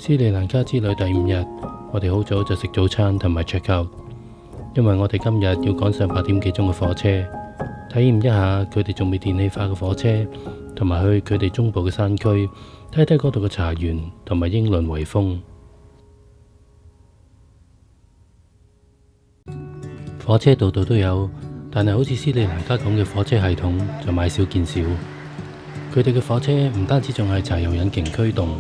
斯里蘭卡之旅第5日，我哋好早就食早餐同埋 check out，因為我哋今日要趕上8點幾鐘嘅火車，體驗一下佢哋仲未電氣化嘅火車，同埋去佢哋中部嘅山區睇睇嗰度嘅茶園同埋英倫圍風。火車度度都有，但係好似斯里蘭卡咁嘅火車系統就買少見少。佢哋嘅火車唔單止仲係柴油引擎驅動，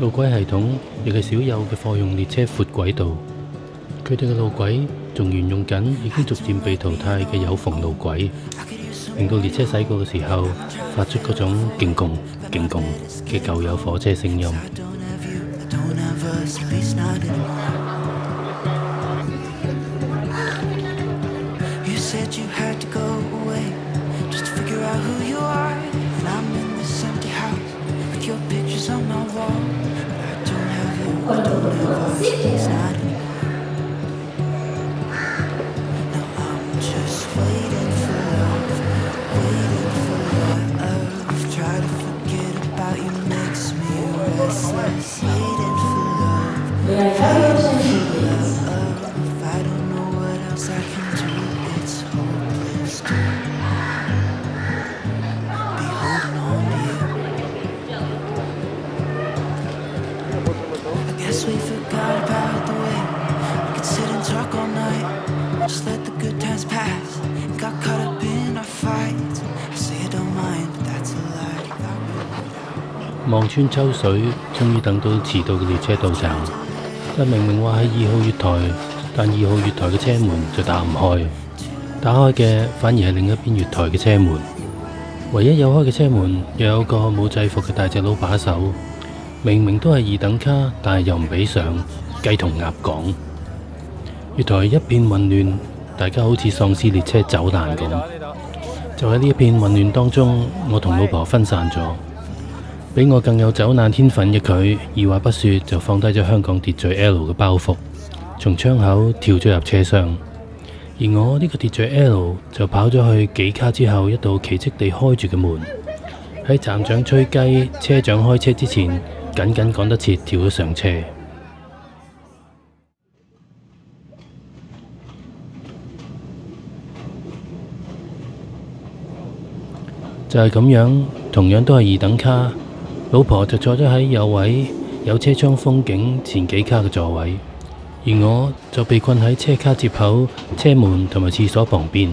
路軌系統亦係少有嘅貨用列車闊軌道。佢哋嘅路軌仲沿用緊已經逐漸被淘汰嘅有縫路軌，令到列車駛過嘅時候發出嗰種勁共勁共嘅舊有火車聲音。望穿秋水，終於等到遲到嘅列車到站。但明明話喺2號月台，但2號月台嘅車門就打唔開，打開嘅反而係另一邊月台嘅車門。唯一有開嘅車門，又有個冇制服嘅大隻佬把手。明明都係2等卡，但係又唔俾上，雞同鴨講。月台一片混亂，大家好似喪屍列車走難咁。就喺呢一片混亂當中，我同老婆分散咗。比我更有走難天分嘅佢，二話不說就放低咗香港秩序 L 嘅包袱，從窗口跳咗入車廂。而我呢個秩序 L 就跑咗去幾卡之後一道奇蹟地開住嘅門，喺站長吹雞、車長開車之前，緊緊趕得切跳咗上車。就係咁樣，同樣都係2等卡。老婆就坐咗喺有位有車窗風景前幾卡嘅座位，而我就被困喺車卡接口、車門同埋廁所旁邊，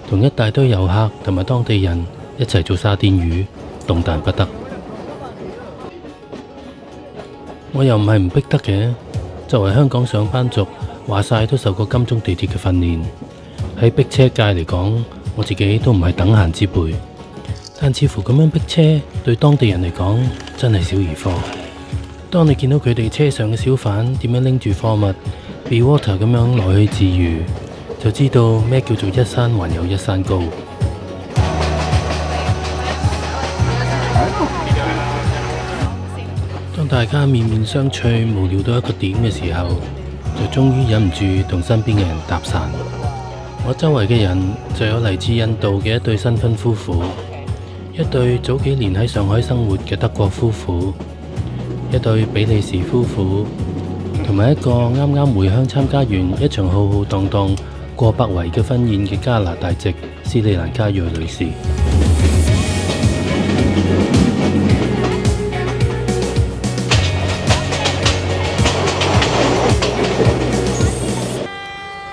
同一大堆遊客同埋當地人一齊做沙甸魚，動彈不得。我又唔係唔逼得嘅，作為香港上班族，話晒都受過金鐘地鐵嘅訓練，喺逼車界嚟講，我自己都唔係等閒之輩。但似乎咁樣逼車對當地人嚟講真係小兒科。當你見到佢哋車上嘅小販點樣拎住貨物 be water 咁樣來去自如，就知道咩叫做一山還有一山高。當大家面面相覷無聊到一個點嘅時候，就終於忍唔住同身邊嘅人搭訕。我周圍嘅人就有嚟自印度嘅一對新婚夫婦，一對早幾年喺上海生活嘅德國夫婦，一對比利時夫婦，同埋一個啱啱回鄉參加完一場浩浩蕩蕩過百圍嘅婚宴嘅加拿大籍斯里蘭卡裔女士。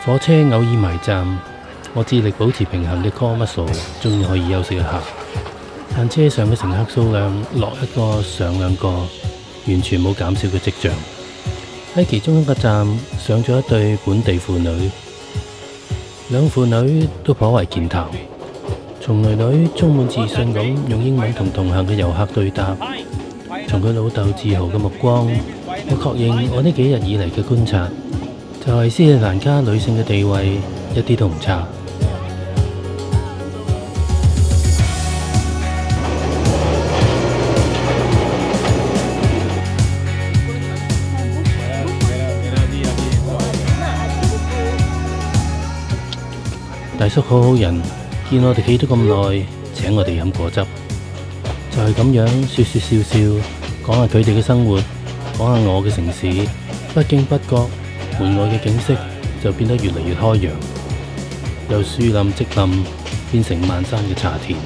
火車偶爾埋站，我致力保持平衡嘅 core muscle 終於可以休息一下。但車上嘅乘客數量落一個上兩個，完全冇減少嘅跡象。喺其中一個站上咗一對本地婦女，兩婦女都頗為健談。從女女充滿自信咁用英文同同行嘅遊客對答，從佢老豆自豪嘅目光，我確認我呢幾日以嚟嘅觀察，就係斯里蘭卡女性嘅地位一啲都唔差。大叔好好人，見我哋企咗咁耐，請我哋飲果汁，就係咁樣説説笑笑，講下佢哋嘅生活，講下我嘅城市，不經不覺，門外嘅景色就變得越嚟越開揚，由樹林植林變成漫山嘅茶田。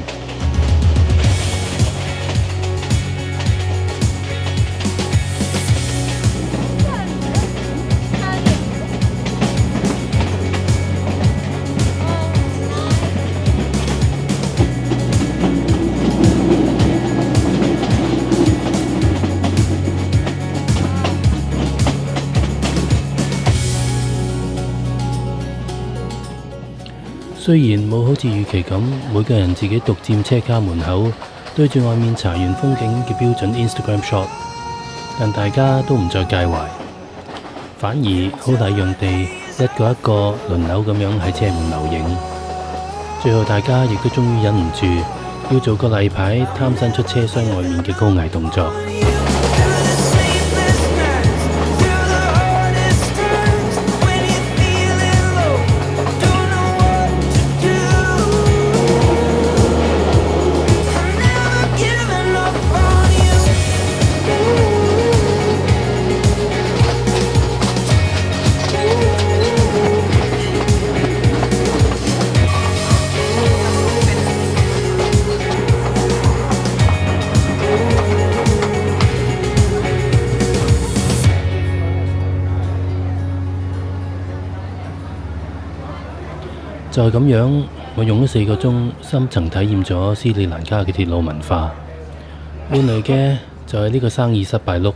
雖然冇好似預期咁，每個人自己獨佔車卡門口，對住外面茶園風景嘅標準 Instagram shot， 但大家都唔再介懷，反而好禮讓地一個一個輪流咁樣喺車門留影。最後大家亦都終於忍唔住，要做個例牌，貪伸出車廂外面嘅高危動作。就係咁樣，我用咗4個鐘，深層體驗咗斯里蘭卡嘅鐵路文化。換嚟嘅就係呢個生意失敗碌。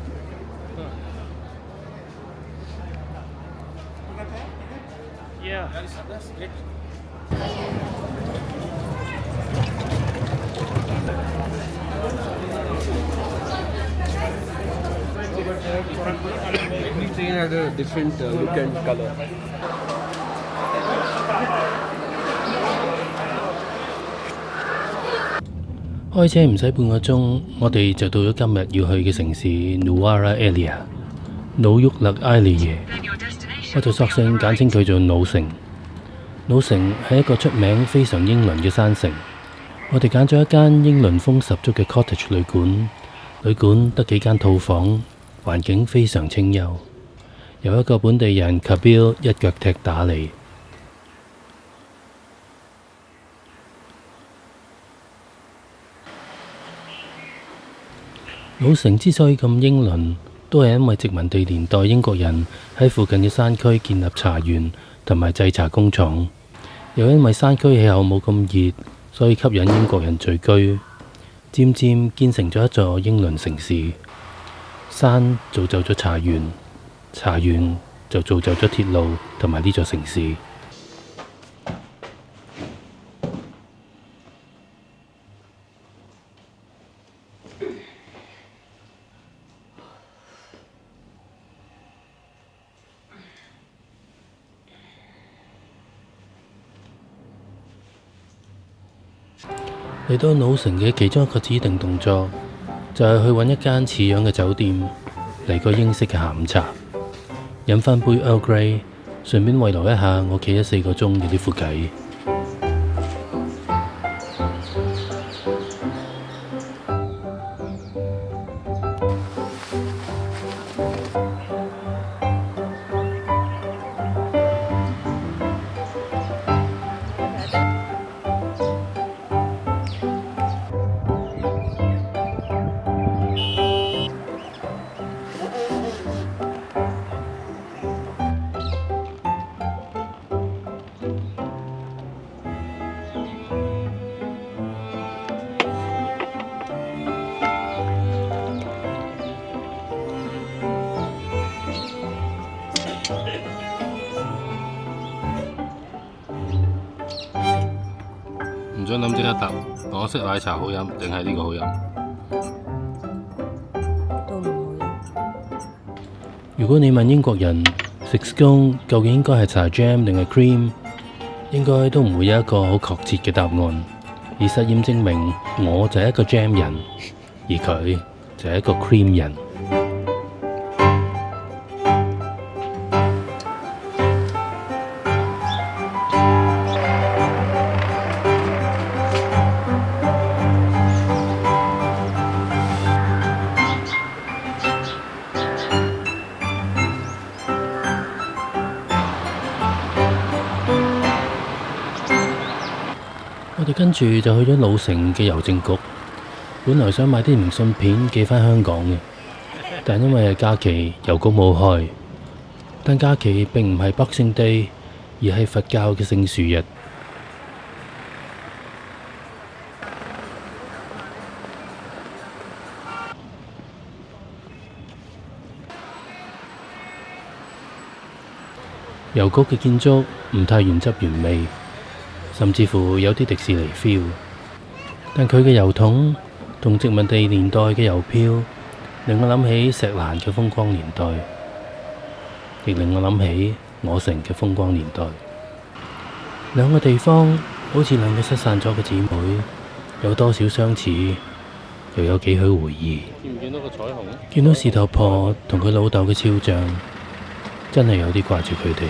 開車唔使半個鐘，我哋就到咗今日要去嘅城市 Nuwara Eliya 努沃勒埃利耶，我就索性簡稱佢做努城。努城係一個出名非常英倫嘅山城。我哋揀咗一間英倫風十足嘅 cottage 旅館，旅館得幾間套房，環境非常清幽，由一個本地人 Kabil 一腳踢打嚟。老城之所以咁英倫，都係因為殖民地年代英國人喺附近嘅山區建立茶園同埋製茶工廠，又因為山區氣候冇咁熱，所以吸引英國人聚居，漸漸建成咗一座英倫城市。山造就咗茶園，茶園就造就咗鐵路同埋呢座城市。嚟到努城嘅其中一個指定動作，就係去揾一間似樣嘅酒店嚟個英式嘅下午茶。飲翻杯 Earl Grey，順便慰勞一下我企咗4個鐘嘅呢副偈。唔想諗即刻答，港式奶茶好飲定係呢個好飲？都唔好飲。如果你問英國人食 scone 究竟應該係搽 jam 定係 cream，應該都唔會有一個好確切嘅答案。而實驗證明，我就係一個 jam 人，而佢就係一個 cream 人。我哋跟住就去咗老城嘅郵政局，本來想買啲明信片寄返香港嘅，但因為係假期，郵局冇開。但假期並唔係 Boxing Day，而係佛教嘅聖樹日。郵局嘅建築唔太原汁原味，甚至乎有啲迪士尼 feel， 但佢嘅郵筒同殖民地年代嘅郵票令我諗起石蘭嘅風光年代，亦令我諗起我城嘅風光年代。兩個地方好似兩個失散咗嘅姊妹，有多少相似，又有幾許回憶。見唔見到個彩虹？見到事頭婆同佢老豆嘅肖像，真係有啲掛住佢哋。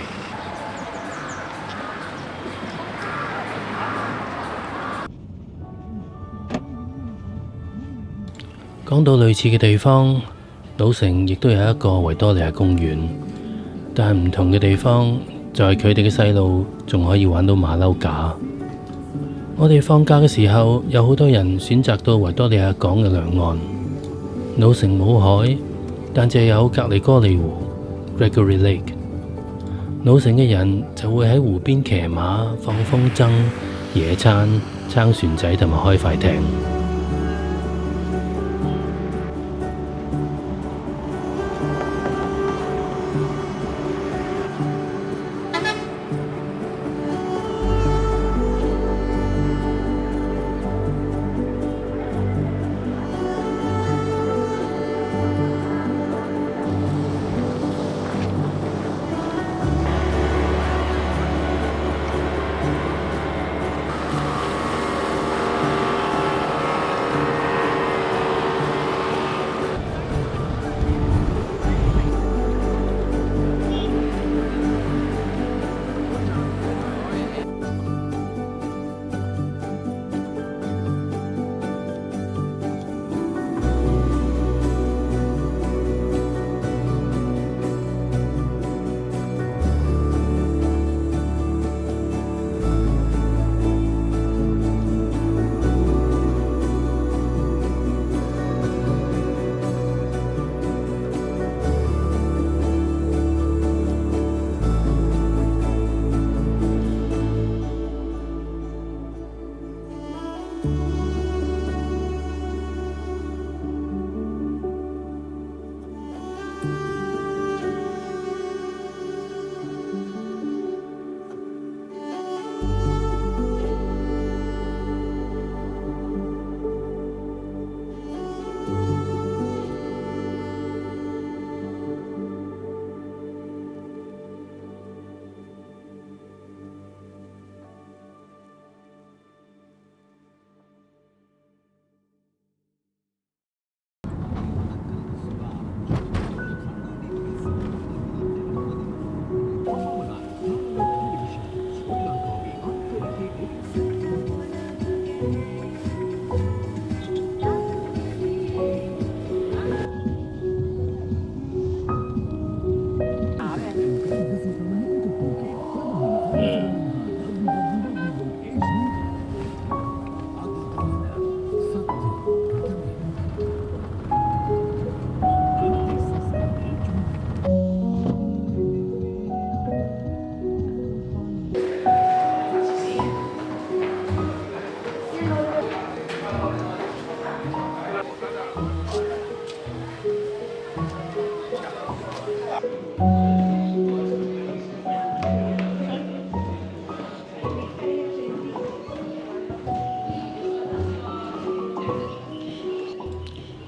講到類似嘅地方，老城亦都有一個維多利亞公園，但係唔同嘅地方就係佢哋嘅細路仲可以玩到馬騮架。我哋放假嘅時候，有好多人選擇到維多利亞港嘅兩岸。老城冇海，但就有隔離哥利湖 （Gregory Lake）。老城嘅人就會喺湖邊騎馬、放風箏、野餐、撐船仔同埋開快艇。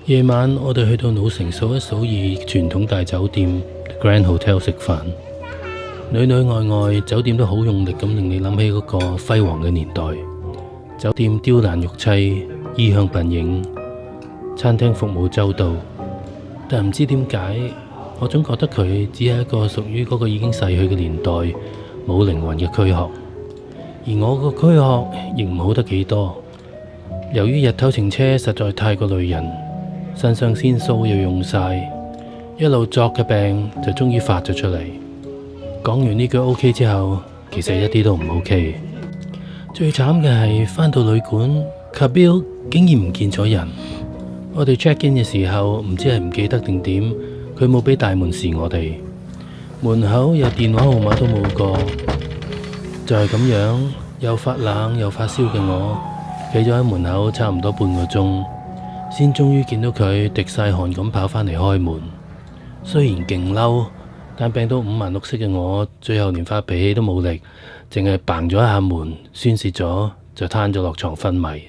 夜晚我哋去到老城數一數二傳統大酒店 Grand Hotel 食飯，裏裏外外酒店都好用力咁令你諗起嗰個輝煌嘅年代。酒店雕欄玉砌，衣香鬢影，餐廳服務周到，但唔知點解，我總覺得佢只係一個屬於嗰個已經逝去嘅年代冇靈魂嘅軀殼，而我個軀殼亦唔好得幾多。由於日頭程車實在太過累人，腎上腺素又用晒，一路作嘅病就終於發咗出嚟。講完呢句 OK 之後，其實一啲都唔 OK。最慘嘅係返到旅館 Kabil 竟然唔見咗人。我哋 check in 嘅時候唔知係唔記得定點，佢冇俾大門示我哋，門口又電話號碼都冇個，就係咁樣又發冷又發燒嘅我，企咗喺門口差唔多半個鐘，先終於見到佢滴晒汗咁跑返嚟開門。雖然勁嬲，但病到五顏六色嘅我，最後連發脾氣都冇力，淨係嘭咗一下門，宣泄咗就攤咗落床昏迷。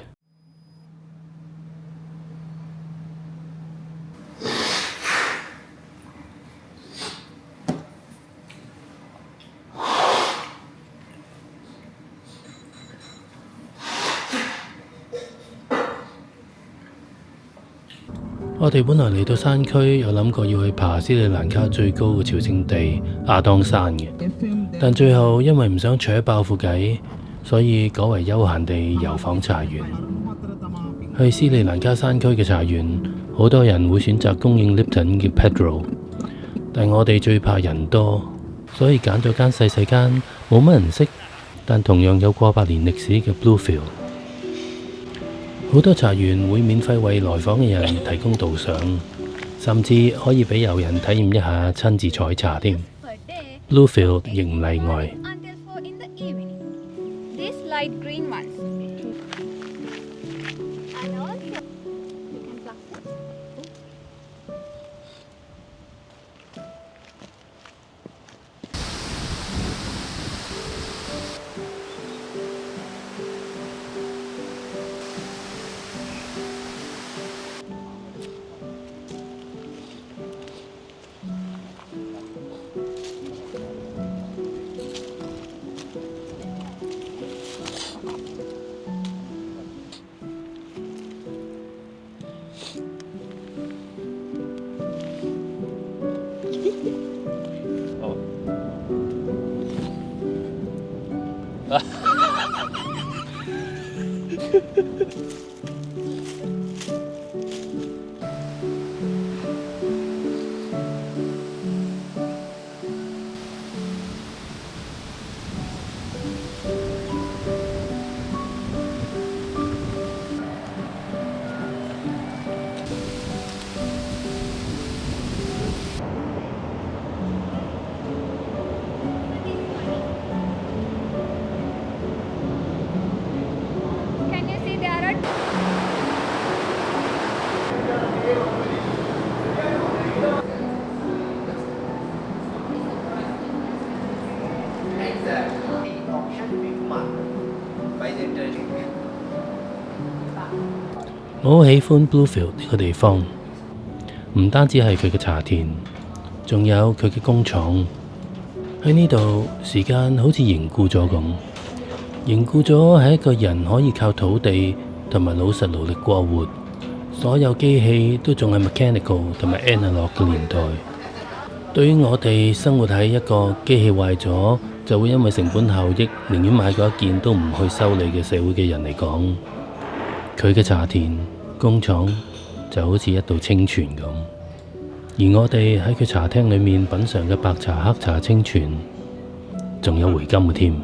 我哋本來嚟到山區，有諗過要去爬斯里蘭卡最高嘅朝聖地亞當山嘅，但最後因為唔想扯爆副計，所以改為休閒地遊訪茶園。去斯里蘭卡山區嘅茶園，好多人會選擇供應 Lipton 嘅 Pedro， 但我哋最怕人多，所以揀咗間細細間冇乜人識，但同樣有過百年歷史嘅 Bluefield。好多茶園會免費為來訪嘅人提供導賞，甚至可以俾遊人體驗一下親自採茶添。Bluefield 亦唔例外。我好喜歡 Bluefield 呢個地方，唔單止係佢嘅茶田，仲有佢嘅工廠。喺呢度時間好似凝固咗咁，凝固咗係一個人可以靠土地同埋老實勞力過活，所有機器都仲係 mechanical 同埋 analog 嘅年代。對於我哋生活喺一個機器壞咗就會因為成本效益寧願買過一件都唔去修理嘅社會嘅人嚟講，佢嘅茶田工廠就好似一道清泉咁，而我哋喺佢茶廳裏面品嚐嘅白茶、黑茶、清泉，仲有回甘嘅添。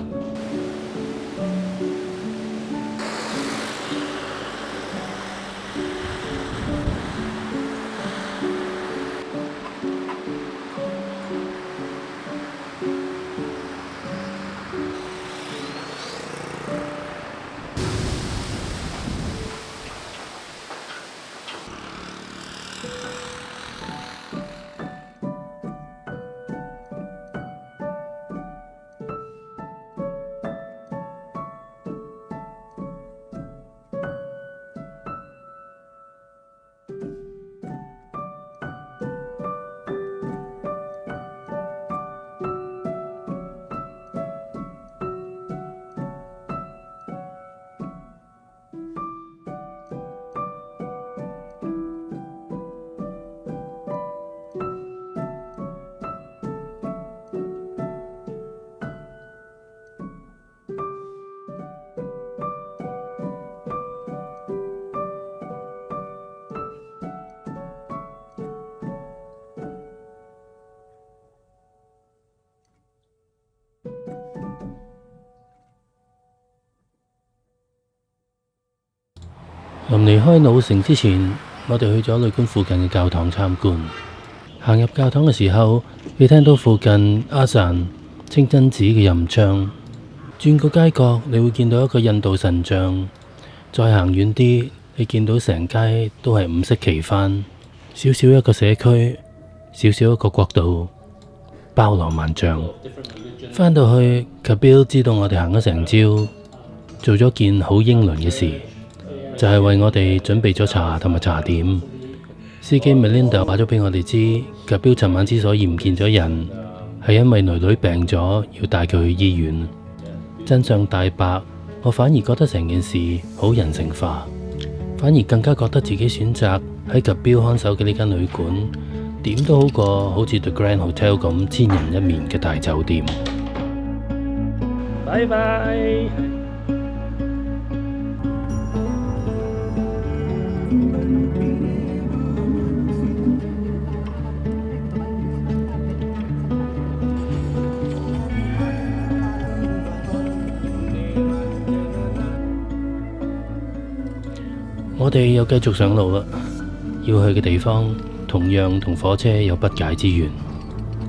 臨離開老城之前，我哋去咗旅館附近嘅教堂參觀。行入教堂嘅時候，你聽到附近阿贊清真寺嘅吟唱。轉個街角，你會見到一個印度神像。再行遠啲，你見到成街都係五色旗幡，小小一個社區，小小一個國度，包羅萬象。返到去，Kabil知道我哋行咗成朝，做咗件好英倫嘅事，就係為我哋準備咗茶同埋茶點。司機 Melinda 話咗俾我哋知，Kabil 尋晚之所以唔見咗人，係因為囡囡病咗，要帶佢去醫院。真相大白，我反而覺得成件事好人性化，反而更加覺得自己選擇喺Kabil看守嘅呢間旅館，點都好過好似 The Grand Hotel 咁千人一面嘅大酒店。拜拜。我哋又繼續上路啦，要去嘅地方同樣同火車有不解之緣。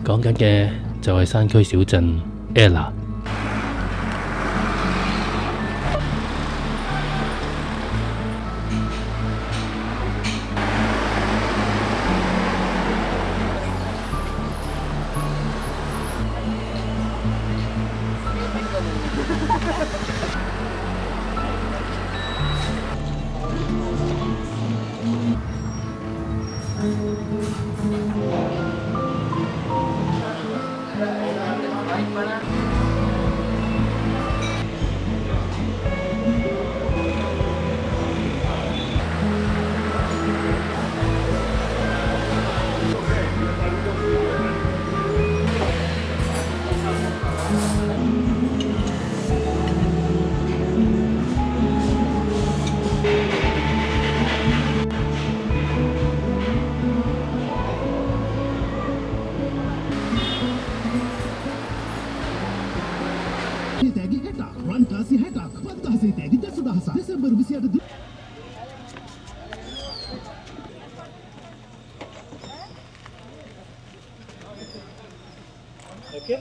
講緊嘅就係山區小鎮 Ella。Okay.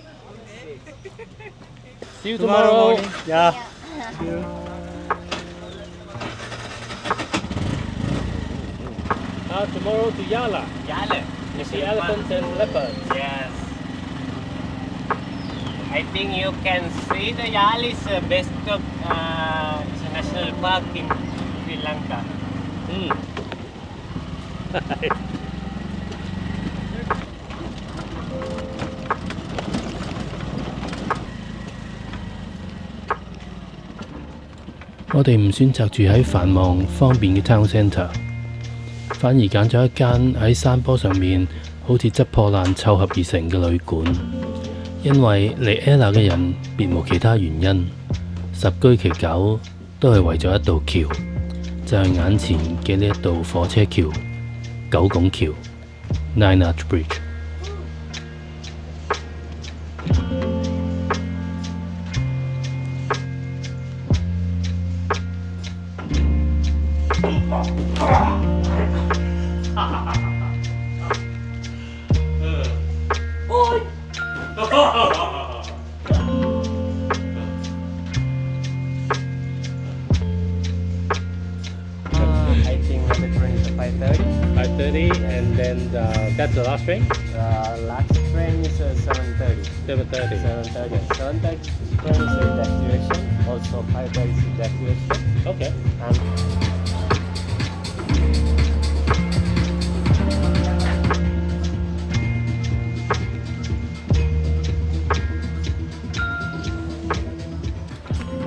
See you tomorrow. Yeah. See you. Tomorrow to Yala. Yala. You see elephants and leopards. Yes. I think you can see the Yala is best of it's a national park in Sri Lanka.我哋唔選擇住喺繁忙方便嘅 town centre， 反而揀咗一間喺山坡上面好似執破爛湊合而成嘅旅館。因為嚟 Ella 嘅人別無其他原因，十居其九都係為咗一道橋，就係眼前嘅呢一道火車橋——九拱橋 （Nine Arch Bridge）。I think the train is 5:30. 5:30, and then that's the last train. Last train is 7:30. 7:30. 7:30. 7:30 train is evacuation. Also 5:30 is evacuation. Okay. And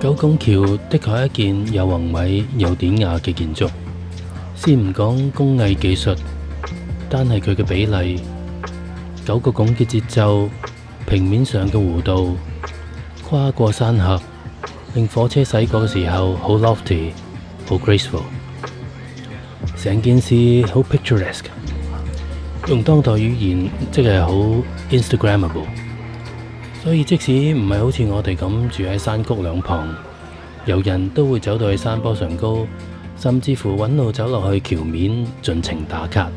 九拱橋的確係一件又宏偉又典雅嘅建築。先唔講工藝技術，單係佢嘅比例，九個拱嘅節奏，平面上嘅弧度，跨過山峽，令火車駛過嘅時候好 lofty， 好 graceful。成件事好 picturesque， 用當代語言即係好 Instagrammable。所以即使唔係好似我哋咁住喺山谷兩旁，遊人都會走到去山坡上高，甚至乎揾路走落去橋面，盡情打卡。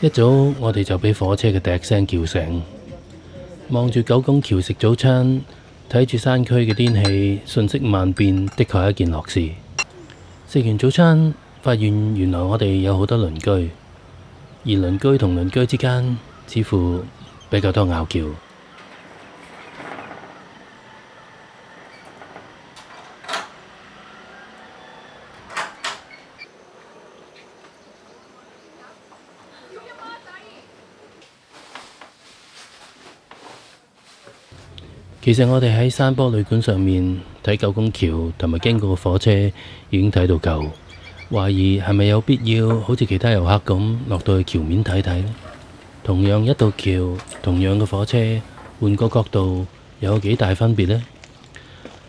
一早我哋就俾火車嘅笛聲叫醒，望住九拱橋食早餐，睇住山區嘅天氣瞬息萬變，的確係一件樂事。食完早餐，發現原來我哋有好多鄰居，而鄰居同鄰居之間似乎比較多拗撬。其實我哋喺山坡旅館上面睇九拱橋同埋經過嘅火車已經睇到夠，懷疑係咪有必要好似其他遊客咁落到去橋面睇睇呢？同樣一道橋，同樣嘅火車，換個角度有幾大分別呢？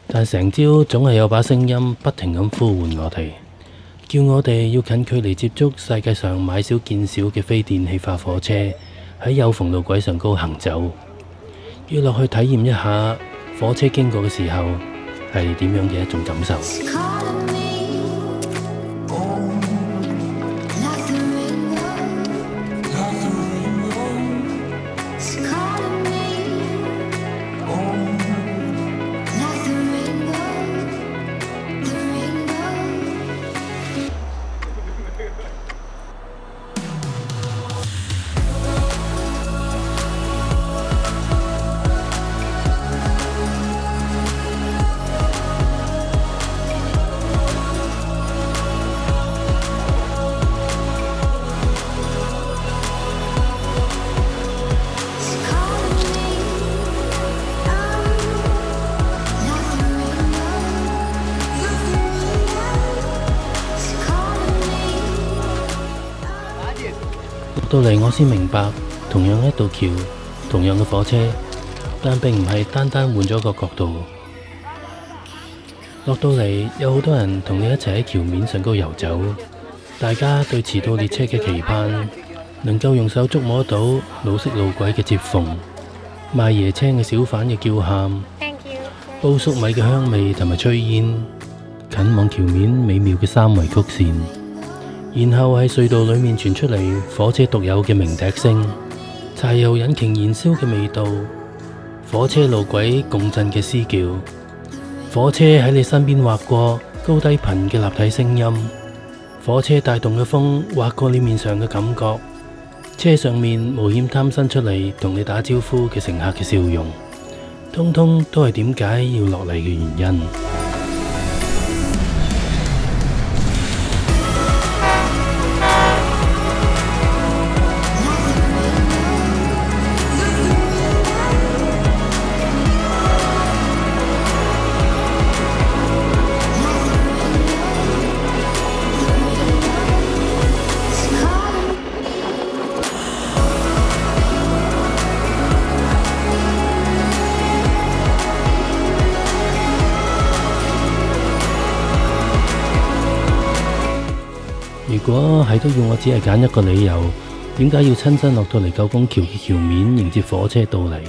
但成朝總係有把聲音不停咁呼喚我哋，叫我哋要近距離接觸世界上買少見少嘅非電氣化火車，喺有縫路軌上高行走。要落去體驗一下火車經過嘅時候係點樣嘅一種感受。到嚟我先明白，同樣一道橋，同樣嘅火車，但並唔係單單換咗個角度。落到嚟有好多人同你一齊喺橋面上高遊走，大家對遲到列車嘅期盼，能夠用手觸摸到老式路軌嘅接縫，賣椰青嘅小販嘅叫喊，煲粟米嘅香味同埋炊煙，近望橋面美妙嘅三維曲線。然後喺隧道裏面傳出嚟火車獨有嘅鳴笛聲，柴油引擎燃燒嘅味道，火車路軌共振嘅嘶叫，火車喺你身邊劃過高低頻嘅立體聲音，火車帶動嘅風劃過你面上嘅感覺，車上面冒險貪伸出嚟同你打招呼嘅乘客嘅笑容，通通都係點解要落嚟嘅原因。如果係都要我只係揀一個理由，點解要親身落到嚟九宮橋嘅橋面迎接火車到嚟？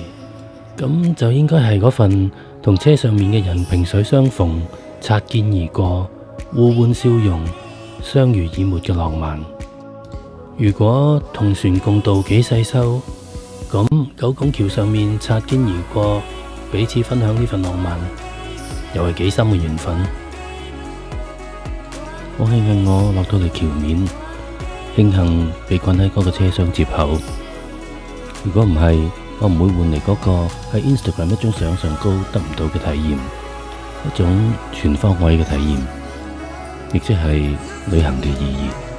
咁就應該係嗰份同車上面嘅人萍水相逢、擦肩而過、互換笑容、相濡以沫嘅浪漫。如果同船共渡幾世修，咁九宮橋上面擦肩而過，彼此分享呢份浪漫，又係幾深嘅緣分。好慶幸我落到嚟橋面，慶幸被困喺嗰個車廂接口。如果唔係，我唔會換嚟嗰個喺 Instagram 一張相上高得唔到嘅體驗，一種全方位嘅體驗，亦即係旅行嘅意義。